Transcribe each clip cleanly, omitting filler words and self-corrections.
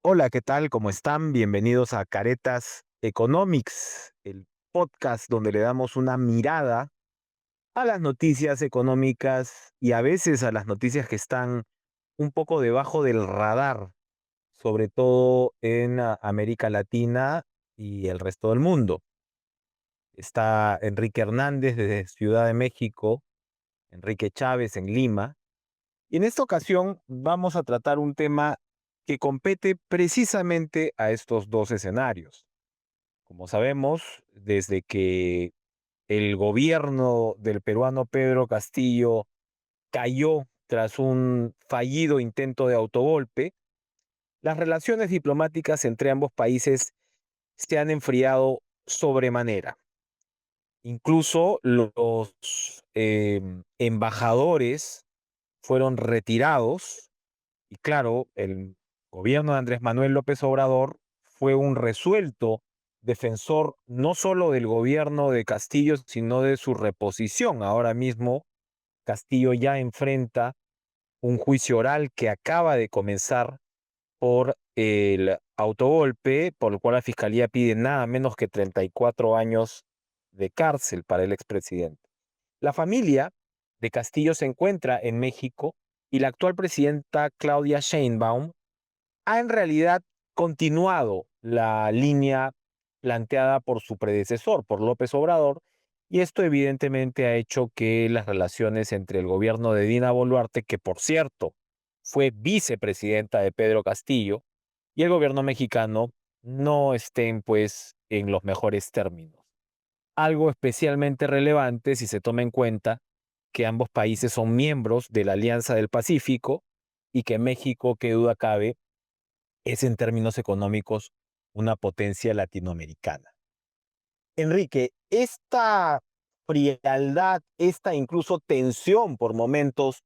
Hola, ¿qué tal? ¿Cómo están? Bienvenidos a Caretas Economics, el podcast donde le damos una mirada a las noticias económicas y a veces a las noticias que están un poco debajo del radar, sobre todo en América Latina y el resto del mundo. Está Enrique Hernández desde Ciudad de México, Enrique Chávez en Lima, y en esta ocasión vamos a tratar un tema que compete precisamente a estos dos escenarios. Como sabemos, desde que el gobierno del peruano Pedro Castillo cayó tras un fallido intento de autogolpe, las relaciones diplomáticas entre ambos países se han enfriado sobremanera. Incluso los embajadores fueron retirados y claro, el gobierno de Andrés Manuel López Obrador fue un resuelto defensor no solo del gobierno de Castillo, sino de su reposición. Ahora mismo Castillo ya enfrenta un juicio oral que acaba de comenzar por el autogolpe, por lo cual la fiscalía pide nada menos que 34 años de cárcel para el expresidente. La familia de Castillo se encuentra en México y la actual presidenta Claudia Sheinbaum ha en realidad continuado la línea planteada por su predecesor, por López Obrador, y esto evidentemente ha hecho que las relaciones entre el gobierno de Dina Boluarte, que por cierto fue vicepresidenta de Pedro Castillo, y el gobierno mexicano no estén pues en los mejores términos. Algo especialmente relevante si se toma en cuenta que ambos países son miembros de la Alianza del Pacífico y que México, qué duda cabe, es en términos económicos una potencia latinoamericana. Enrique, esta frialdad, esta incluso tensión por momentos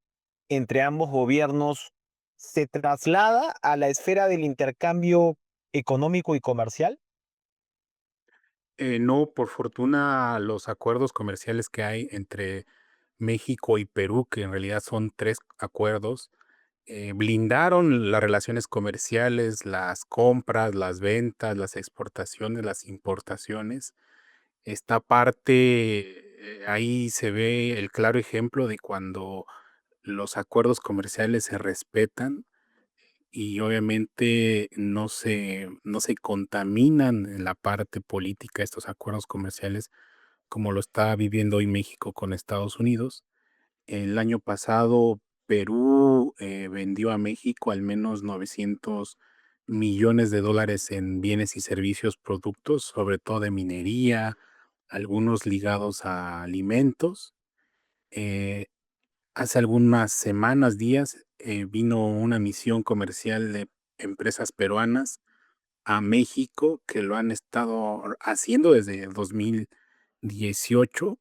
entre ambos gobiernos, ¿se traslada a la esfera del intercambio económico y comercial? No, por fortuna, los acuerdos comerciales que hay entre México y Perú, que en realidad son 3 acuerdos, blindaron las relaciones comerciales, las compras, las ventas, las exportaciones, las importaciones. Esta parte, ahí se ve el claro ejemplo de cuando los acuerdos comerciales se respetan y obviamente no se contaminan en la parte política estos acuerdos comerciales, como lo está viviendo hoy México con Estados Unidos. El año pasado, Perú, vendió a México al menos $900 millones en bienes y servicios, productos, sobre todo de minería, algunos ligados a alimentos. Eh, Hace algunas semanas, días, vino una misión comercial de empresas peruanas a México, que lo han estado haciendo desde 2018.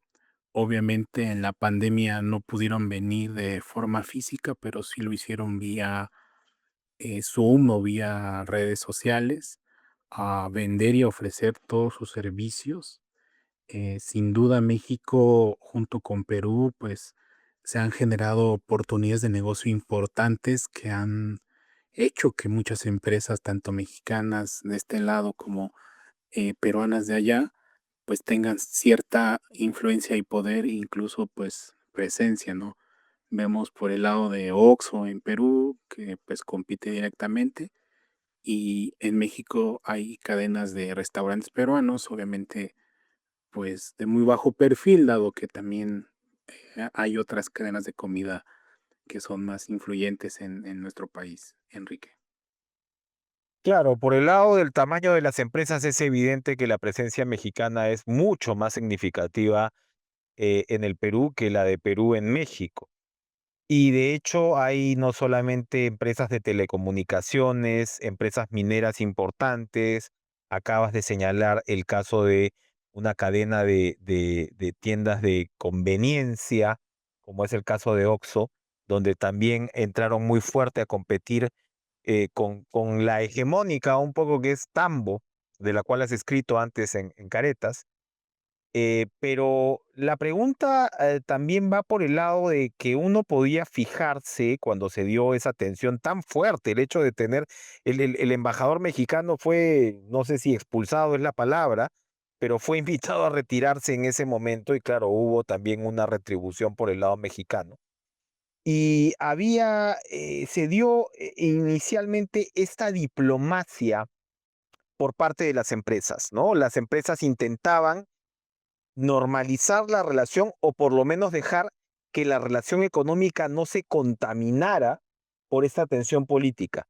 Obviamente, en la pandemia no pudieron venir de forma física, pero sí lo hicieron vía, Zoom o vía redes sociales, a vender y ofrecer todos sus servicios. Sin duda, México, junto con Perú, pues, se han generado oportunidades de negocio importantes que han hecho que muchas empresas, tanto mexicanas de este lado como, peruanas de allá, pues, tengan cierta influencia y poder, incluso, pues, presencia, ¿no? Vemos por el lado de Oxxo en Perú, que, pues, compite directamente, y en México hay cadenas de restaurantes peruanos, obviamente, pues, de muy bajo perfil, dado que también, hay otras cadenas de comida que son más influyentes en nuestro país, Enrique. Claro, por el lado del tamaño de las empresas es evidente que la presencia mexicana es mucho más significativa en el Perú que la de Perú en México. Y de hecho hay no solamente empresas de telecomunicaciones, empresas mineras importantes, acabas de señalar el caso de una cadena de tiendas de conveniencia, como es el caso de Oxxo, donde también entraron muy fuerte a competir con la hegemónica un poco que es Tambo, de la cual has escrito antes en Caretas. Pero la pregunta también va por el lado de que uno podía fijarse cuando se dio esa tensión tan fuerte, el hecho de tener, el embajador mexicano fue, no sé si expulsado es la palabra, pero fue invitado a retirarse en ese momento y claro, hubo también una retribución por el lado mexicano. Y se dio inicialmente esta diplomacia por parte de las empresas, ¿no? Las empresas intentaban normalizar la relación o por lo menos dejar que la relación económica no se contaminara por esta tensión política.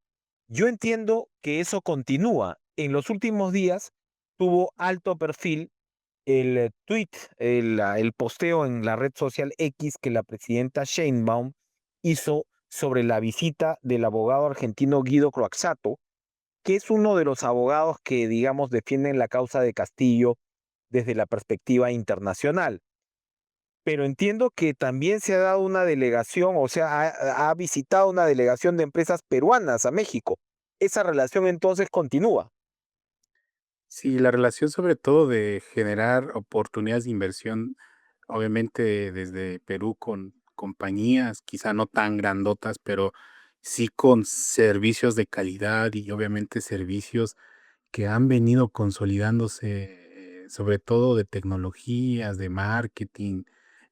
Yo entiendo que eso continúa. En los últimos días tuvo alto perfil el tweet, el posteo en la red social X que la presidenta Sheinbaum hizo sobre la visita del abogado argentino Guido Croaxato, que es uno de los abogados que, digamos, defienden la causa de Castillo desde la perspectiva internacional. Pero entiendo que también se ha dado una delegación, o sea, ha visitado una delegación de empresas peruanas a México. Esa relación entonces continúa. Sí, la relación sobre todo de generar oportunidades de inversión, obviamente desde Perú con compañías, quizá no tan grandotas, pero sí con servicios de calidad y obviamente servicios que han venido consolidándose, sobre todo de tecnologías, de marketing,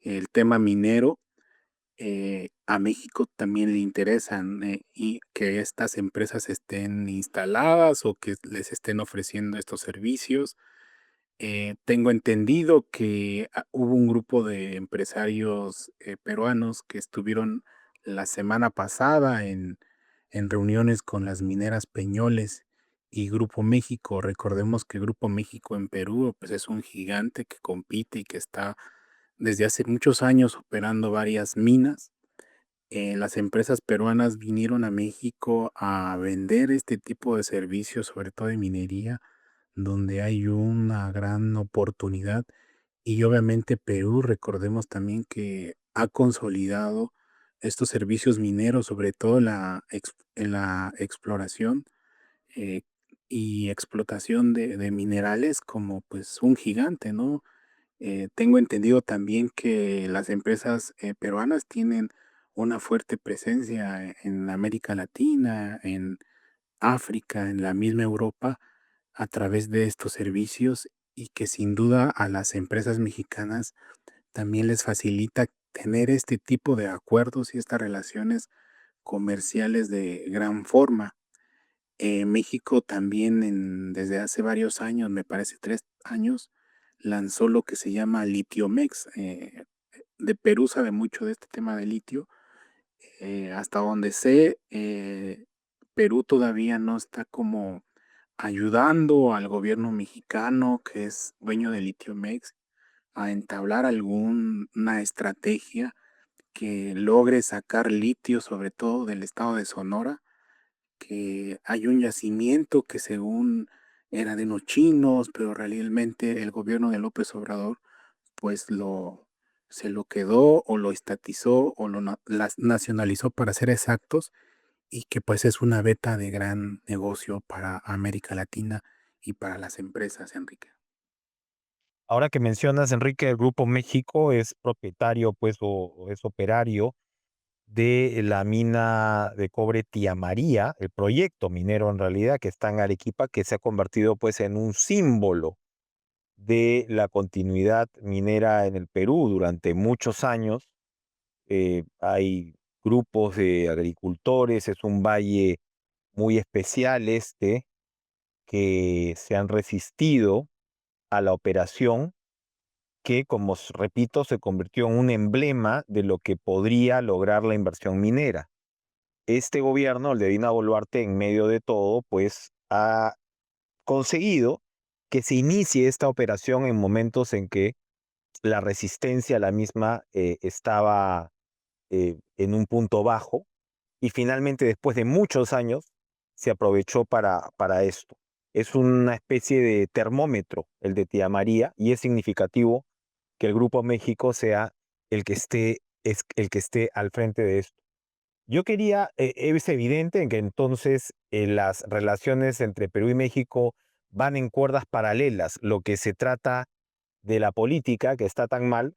el tema minero, a México también le interesan, y que estas empresas estén instaladas o que les estén ofreciendo estos servicios. Tengo entendido que hubo un grupo de empresarios peruanos que estuvieron la semana pasada en reuniones con las mineras Peñoles y Grupo México. Recordemos que Grupo México en Perú pues es un gigante que compite y que está desde hace muchos años operando varias minas. Las empresas peruanas vinieron a México a vender este tipo de servicios, sobre todo de minería, donde hay una gran oportunidad. Y obviamente Perú, recordemos también que ha consolidado estos servicios mineros, sobre todo en la exploración eh, y explotación de minerales como pues un gigante, ¿no? Tengo entendido también que las empresas peruanas tienen una fuerte presencia en América Latina, en África, en la misma Europa, a través de estos servicios y que sin duda a las empresas mexicanas también les facilita tener este tipo de acuerdos y estas relaciones comerciales de gran forma. México también desde hace varios años, me parece 3 años, lanzó lo que se llama Litiomex. De Perú sabe mucho de este tema de litio. Hasta donde sé, Perú todavía no está como ayudando al gobierno mexicano, que es dueño de Litiomex, a entablar alguna estrategia que logre sacar litio, sobre todo del estado de Sonora, que hay un yacimiento que según era de unos chinos, pero realmente el gobierno de López Obrador pues se lo quedó o lo estatizó o las nacionalizó para ser exactos y que pues es una beta de gran negocio para América Latina y para las empresas, Enrique. Ahora que mencionas, Enrique, el Grupo México es propietario, pues, o es operario de la mina de cobre Tía María, el proyecto minero en realidad que está en Arequipa, que se ha convertido pues en un símbolo de la continuidad minera en el Perú durante muchos años. Hay grupos de agricultores, es un valle muy especial este, que se han resistido a la operación que, como repito, se convirtió en un emblema de lo que podría lograr la inversión minera. Este gobierno, el de Dina Boluarte, en medio de todo, pues ha conseguido que se inicie esta operación en momentos en que la resistencia a la misma estaba en un punto bajo y finalmente después de muchos años se aprovechó para esto. Es una especie de termómetro el de Tía María y es significativo que el Grupo México sea el que esté al frente de esto. Yo quería, es evidente en que entonces las relaciones entre Perú y México van en cuerdas paralelas. Lo que se trata de la política, que está tan mal,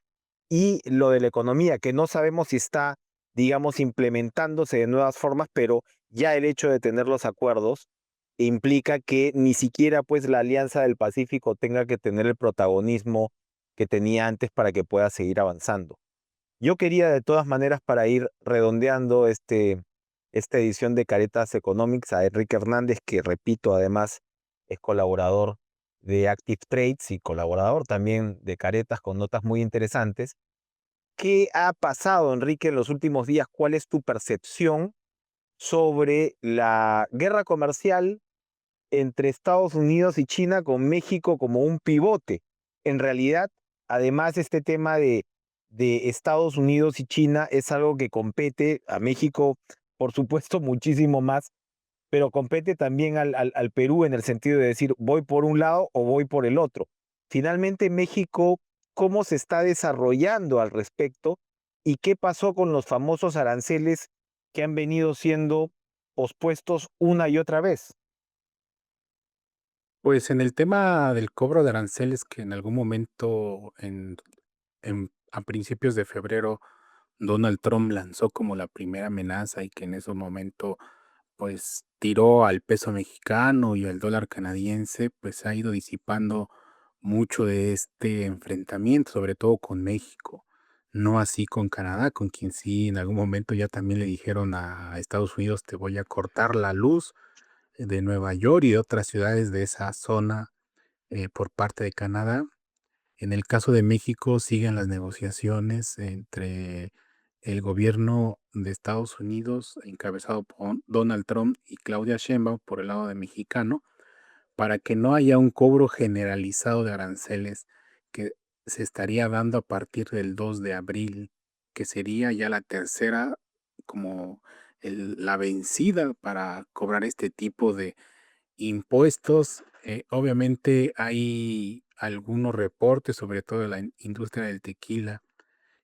y lo de la economía, que no sabemos si está, digamos, implementándose de nuevas formas, pero ya el hecho de tener los acuerdos implica que ni siquiera pues la Alianza del Pacífico tenga que tener el protagonismo que tenía antes para que pueda seguir avanzando. Yo quería de todas maneras para ir redondeando esta edición de Caretas Economics a Enrique Hernández, que repito, además es colaborador de Active Trades y colaborador también de Caretas con notas muy interesantes. ¿Qué ha pasado, Enrique, en los últimos días? ¿Cuál es tu percepción sobre la guerra comercial entre Estados Unidos y China con México como un pivote? En realidad, además, este tema de Estados Unidos y China es algo que compete a México, por supuesto, muchísimo más, pero compete también al Perú en el sentido de decir, voy por un lado o voy por el otro. Finalmente, México, ¿cómo se está desarrollando al respecto? ¿Y qué pasó con los famosos aranceles que han venido siendo pospuestos una y otra vez? Pues, en el tema del cobro de aranceles que en algún momento a principios de febrero Donald Trump lanzó como la primera amenaza y que en ese momento, pues, tiró al peso mexicano y al dólar canadiense, pues, se ha ido disipando mucho de este enfrentamiento, sobre todo con México. No así con Canadá, con quien sí en algún momento ya también le dijeron a Estados Unidos: "Te voy a cortar la luz", de Nueva York y de otras ciudades de esa zona, por parte de Canadá. En el caso de México, siguen las negociaciones entre el gobierno de Estados Unidos, encabezado por Donald Trump y Claudia Sheinbaum por el lado de mexicano, para que no haya un cobro generalizado de aranceles que se estaría dando a partir del 2 de abril, que sería ya la tercera como la vencida para cobrar este tipo de impuestos. Obviamente hay algunos reportes, sobre todo de la industria del tequila,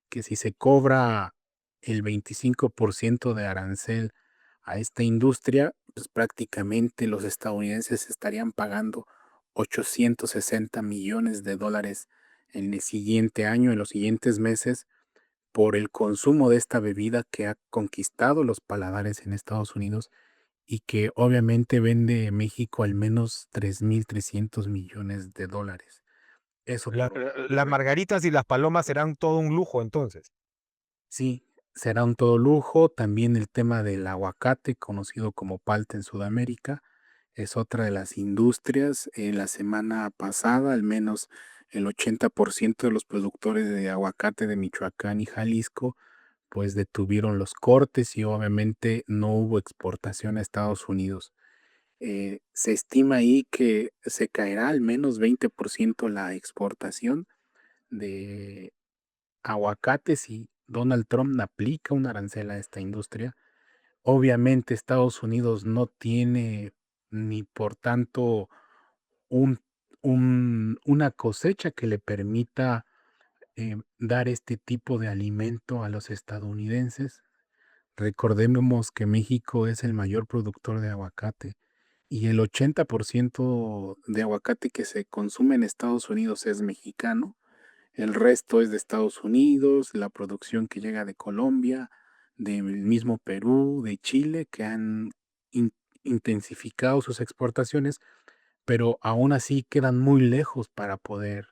que si se cobra el 25% de arancel a esta industria, pues prácticamente los estadounidenses estarían pagando 860 millones de dólares en el siguiente año, en los siguientes meses, por el consumo de esta bebida que ha conquistado los paladares en Estados Unidos y que obviamente vende México al menos 3.300 millones de dólares. Eso por Las margaritas y las palomas serán todo un lujo entonces. sí, será un todo lujo. También el tema del aguacate, conocido como palta en Sudamérica, es otra de las industrias. La semana pasada, al menos el 80% de los productores de aguacate de Michoacán y Jalisco, pues detuvieron los cortes y obviamente no hubo exportación a Estados Unidos. Se estima ahí que se caerá al menos 20% la exportación de aguacates si Donald Trump aplica un arancel a esta industria. Obviamente Estados Unidos no tiene ni por tanto un, una cosecha que le permita dar este tipo de alimento a los estadounidenses. Recordemos que México es el mayor productor de aguacate y el 80% de aguacate que se consume en Estados Unidos es mexicano. El resto es de Estados Unidos, la producción que llega de Colombia, del mismo Perú, de Chile, que han in intensificado sus exportaciones, pero aún así quedan muy lejos para poder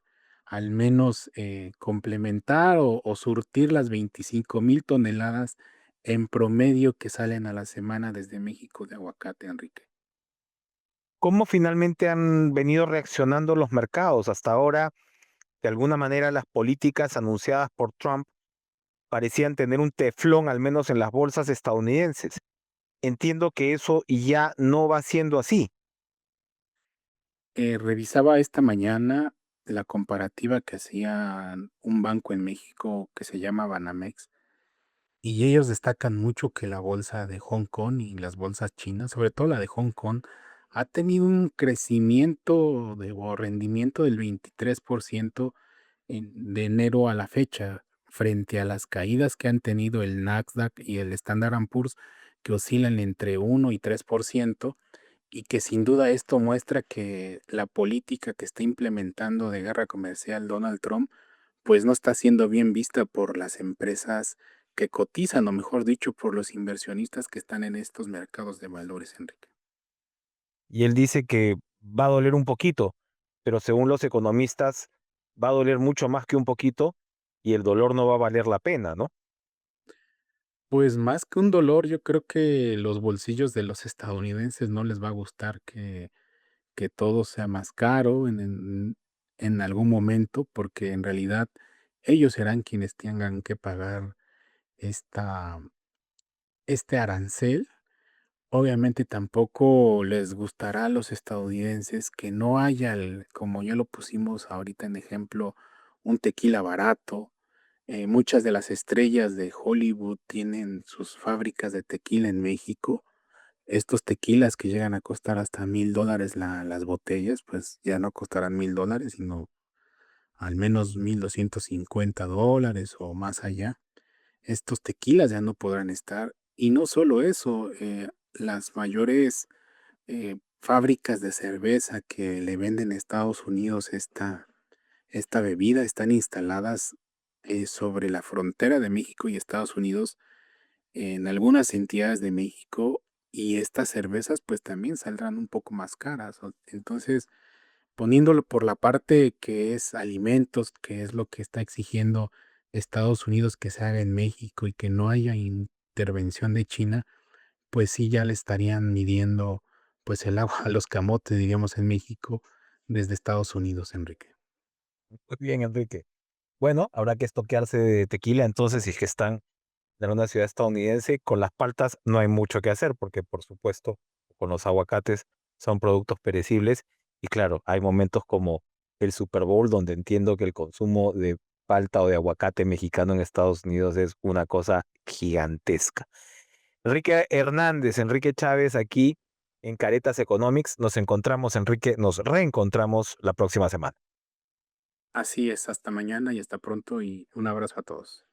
al menos, complementar o surtir las 25,000 toneladas en promedio que salen a la semana desde México de aguacate, Enrique. ¿Cómo finalmente han venido reaccionando los mercados? Hasta ahora, de alguna manera, las políticas anunciadas por Trump parecían tener un teflón, al menos en las bolsas estadounidenses. Entiendo que eso ya no va siendo así. Revisaba esta mañana la comparativa que hacía un banco en México que se llama Banamex, y ellos destacan mucho que la bolsa de Hong Kong y las bolsas chinas, sobre todo la de Hong Kong, ha tenido un crecimiento o rendimiento del 23% de enero a la fecha, frente a las caídas que han tenido el Nasdaq y el Standard and Poor's, que oscilan entre 1 y 3%. y que sin duda esto muestra que la política que está implementando de guerra comercial Donald Trump, pues no está siendo bien vista por las empresas que cotizan, o mejor dicho, por los inversionistas que están en estos mercados de valores, Enrique. Y él dice que va a doler un poquito, pero según los economistas va a doler mucho más que un poquito y el dolor no va a valer la pena, ¿no? Pues más que un dolor, yo creo que los bolsillos de los estadounidenses no les va a gustar que todo sea más caro en algún momento, porque en realidad ellos serán quienes tengan que pagar esta este arancel. Obviamente, tampoco les gustará a los estadounidenses que no haya el como ya lo pusimos ahorita en ejemplo, un tequila barato. Muchas de las estrellas de Hollywood tienen sus fábricas de tequila en México. Estos tequilas que llegan a costar hasta $1000 las botellas, pues ya no costarán $1000, sino al menos $1250 o más allá. Estos tequilas ya no podrán estar. Y no solo eso, las mayores fábricas de cerveza que le venden a Estados Unidos esta bebida están instaladas sobre la frontera de México y Estados Unidos en algunas entidades de México, y estas cervezas pues también saldrán un poco más caras. Entonces, poniéndolo por la parte que es alimentos, que es lo que está exigiendo Estados Unidos que se haga en México y que no haya intervención de China, pues sí, ya le estarían midiendo, pues, el agua a los camotes, diríamos en México, desde Estados Unidos, Enrique. Muy bien, Enrique. Bueno, habrá que estoquearse de tequila entonces si es que están en una ciudad estadounidense. Con las paltas no hay mucho que hacer porque, por supuesto, con los aguacates son productos perecibles y claro, hay momentos como el Super Bowl donde entiendo que el consumo de palta o de aguacate mexicano en Estados Unidos es una cosa gigantesca. Enrique Hernández, Enrique Chávez, aquí en Caretas Economics. Nos encontramos, Enrique, nos reencontramos la próxima semana. Así es, hasta mañana y hasta pronto, y un abrazo a todos.